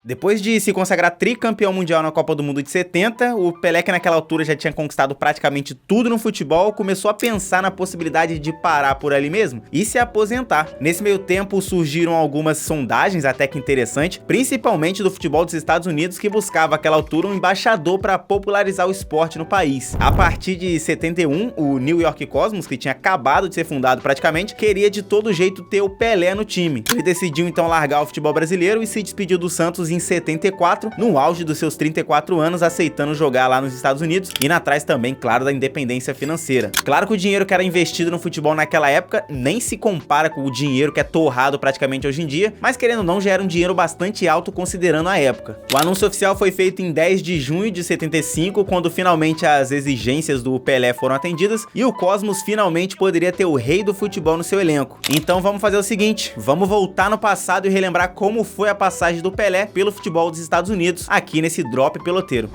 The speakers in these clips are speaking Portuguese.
Depois de se consagrar tricampeão mundial na Copa do Mundo de 70, o Pelé, que naquela altura já tinha conquistado praticamente tudo no futebol, começou a pensar na possibilidade de parar por ali mesmo e se aposentar. Nesse meio tempo surgiram algumas sondagens até que interessantes, principalmente do futebol dos Estados Unidos, que buscava àquela altura um embaixador para popularizar o esporte no país. A partir de 71, o New York Cosmos, que tinha acabado de ser fundado praticamente, queria de todo jeito ter o Pelé no time. Ele decidiu então largar o futebol brasileiro e se despediu do Santos em 74, no auge dos seus 34 anos, aceitando jogar lá nos Estados Unidos, indo atrás também, claro, da independência financeira. Claro que o dinheiro que era investido no futebol naquela época nem se compara com o dinheiro que é torrado praticamente hoje em dia, mas querendo ou não, já era um dinheiro bastante alto considerando a época. O anúncio oficial foi feito em 10 de junho de 75, quando finalmente as exigências do Pelé foram atendidas e o Cosmos finalmente poderia ter o rei do futebol no seu elenco. Então vamos fazer o seguinte, vamos voltar no passado e relembrar como foi a passagem do Pelé pelo futebol dos Estados Unidos, aqui nesse Drop Peloteiro.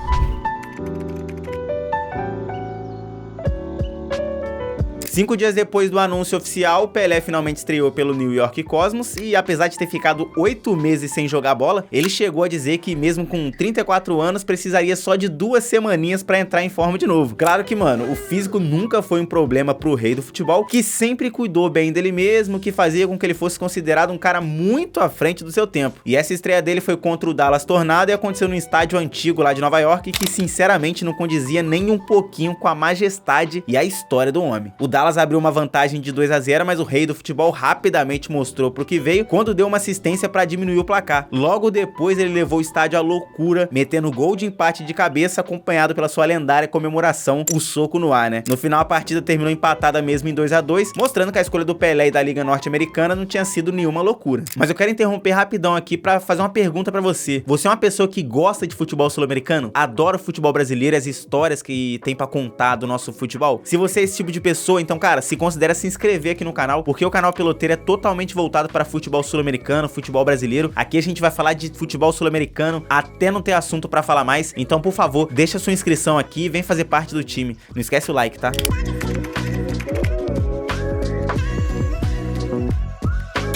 5 dias depois do anúncio oficial, Pelé finalmente estreou pelo New York Cosmos e, apesar de ter ficado 8 meses sem jogar bola, ele chegou a dizer que mesmo com 34 anos precisaria só de 2 semaninhas pra entrar em forma de novo. Claro que, mano, o físico nunca foi um problema pro rei do futebol, que sempre cuidou bem dele mesmo, que fazia com que ele fosse considerado um cara muito à frente do seu tempo. E essa estreia dele foi contra o Dallas Tornado e aconteceu num estádio antigo lá de Nova York, que sinceramente não condizia nem um pouquinho com a majestade e a história do homem. O Dallas abriu uma vantagem de 2-0, mas o rei do futebol rapidamente mostrou pro que veio quando deu uma assistência para diminuir o placar. Logo depois ele levou o estádio à loucura, metendo gol de empate de cabeça, acompanhado pela sua lendária comemoração, o soco no ar, né? No final a partida terminou empatada mesmo em 2-2, mostrando que a escolha do Pelé e da Liga Norte-Americana não tinha sido nenhuma loucura. Mas eu quero interromper rapidão aqui para fazer uma pergunta para você. Você é uma pessoa que gosta de futebol sul-americano? Adora o futebol brasileiro e as histórias que tem para contar do nosso futebol? Se você é esse tipo de pessoa, então, cara, se considera se inscrever aqui no canal, porque o canal Peloteiro é totalmente voltado para futebol sul-americano, futebol brasileiro. Aqui a gente vai falar de futebol sul-americano até não ter assunto para falar mais. Então, por favor, deixa sua inscrição aqui e vem fazer parte do time. Não esquece o like, tá?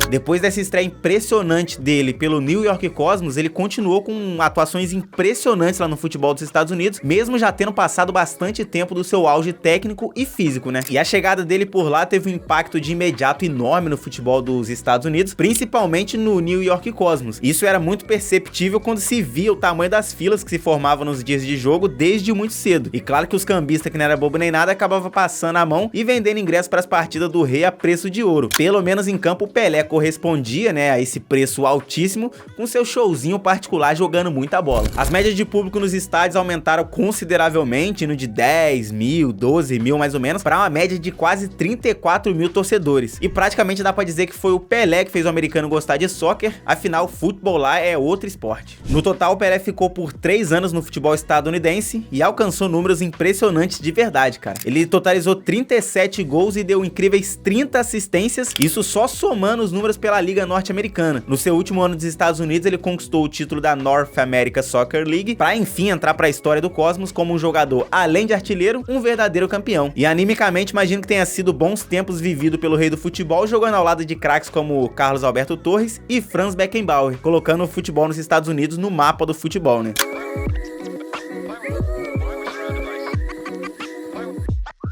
Depois dessa estreia impressionante dele pelo New York Cosmos, ele continuou com atuações impressionantes lá no futebol dos Estados Unidos, mesmo já tendo passado bastante tempo do seu auge técnico e físico, né? E a chegada dele por lá teve um impacto de imediato enorme no futebol dos Estados Unidos, principalmente no New York Cosmos. Isso era muito perceptível quando se via o tamanho das filas que se formavam nos dias de jogo desde muito cedo. E claro que os cambistas, que não era bobo nem nada, acabavam passando a mão e vendendo ingressos para as partidas do rei a preço de ouro. Pelo menos em campo, o Pelé correspondia, né, a esse preço altíssimo, com seu showzinho particular jogando muita bola. As médias de público nos estádios aumentaram consideravelmente, indo de 10 mil, 12 mil mais ou menos, para uma média de quase 34 mil torcedores. E praticamente dá pra dizer que foi o Pelé que fez o americano gostar de soccer, afinal, futebol lá é outro esporte. No total, o Pelé ficou por 3 anos no futebol estadunidense e alcançou números impressionantes de verdade, cara. Ele totalizou 37 gols e deu incríveis 30 assistências, isso só somando os números pela Liga Norte-Americana. No seu último ano dos Estados Unidos, ele conquistou o título da North America Soccer League, para enfim entrar para a história do Cosmos como um jogador, além de artilheiro, um verdadeiro campeão. E animicamente, imagino que tenha sido bons tempos vivido pelo rei do futebol, jogando ao lado de craques como Carlos Alberto Torres e Franz Beckenbauer, colocando o futebol nos Estados Unidos no mapa do futebol, né?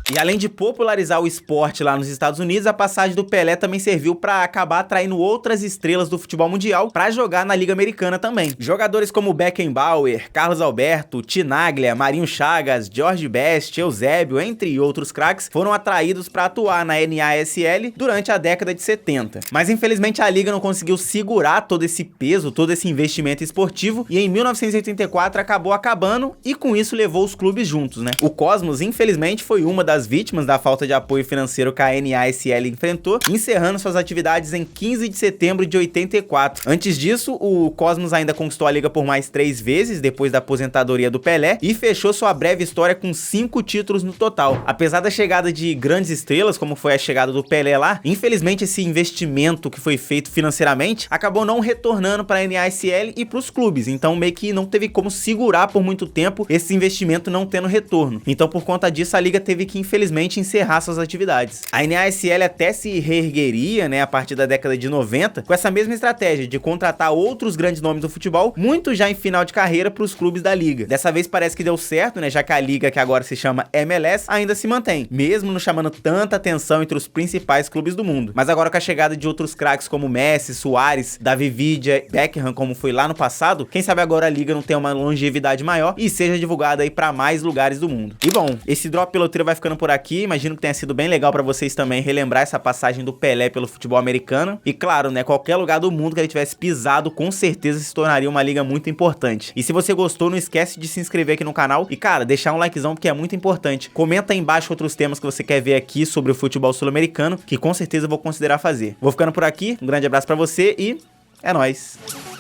E além de popularizar o esporte lá nos Estados Unidos, a passagem do Pelé também serviu para acabar atraindo outras estrelas do futebol mundial para jogar na Liga Americana também. Jogadores como Beckenbauer, Carlos Alberto, Tinaglia, Marinho Chagas, George Best, Eusébio, entre outros craques, foram atraídos para atuar na NASL durante a década de 70. Mas infelizmente a Liga não conseguiu segurar todo esse peso, todo esse investimento esportivo, e em 1984 acabou acabando e com isso levou os clubes juntos, né? O Cosmos, infelizmente, foi uma das vítimas da falta de apoio financeiro que a NASL enfrentou, encerrando suas atividades em 15 de setembro de 84. Antes disso, o Cosmos ainda conquistou a liga por mais 3 vezes, depois da aposentadoria do Pelé, e fechou sua breve história com 5 títulos no total. Apesar da chegada de grandes estrelas, como foi a chegada do Pelé lá, infelizmente esse investimento que foi feito financeiramente acabou não retornando para a NASL e para os clubes, então meio que não teve como segurar por muito tempo esse investimento não tendo retorno. Então por conta disso a liga teve que, infelizmente, infelizmente encerrar suas atividades. A NASL até se reergueria, né, a partir da década de 90, com essa mesma estratégia de contratar outros grandes nomes do futebol, muito já em final de carreira para os clubes da liga. Dessa vez parece que deu certo, né, já que a liga, que agora se chama MLS, ainda se mantém, mesmo não chamando tanta atenção entre os principais clubes do mundo. Mas agora com a chegada de outros craques como Messi, Suárez, David Villa, Beckham, como foi lá no passado, quem sabe agora a liga não tenha uma longevidade maior e seja divulgada aí para mais lugares do mundo. E bom, esse Drop Peloteiro vai ficando por aqui, imagino que tenha sido bem legal para vocês também relembrar essa passagem do Pelé pelo futebol americano. E claro, né, qualquer lugar do mundo que ele tivesse pisado, com certeza se tornaria uma liga muito importante. E se você gostou, não esquece de se inscrever aqui no canal e, cara, deixar um likezão porque é muito importante. Comenta aí embaixo outros temas que você quer ver aqui sobre o futebol sul-americano, que com certeza eu vou considerar fazer. Vou ficando por aqui, um grande abraço pra você e é nóis!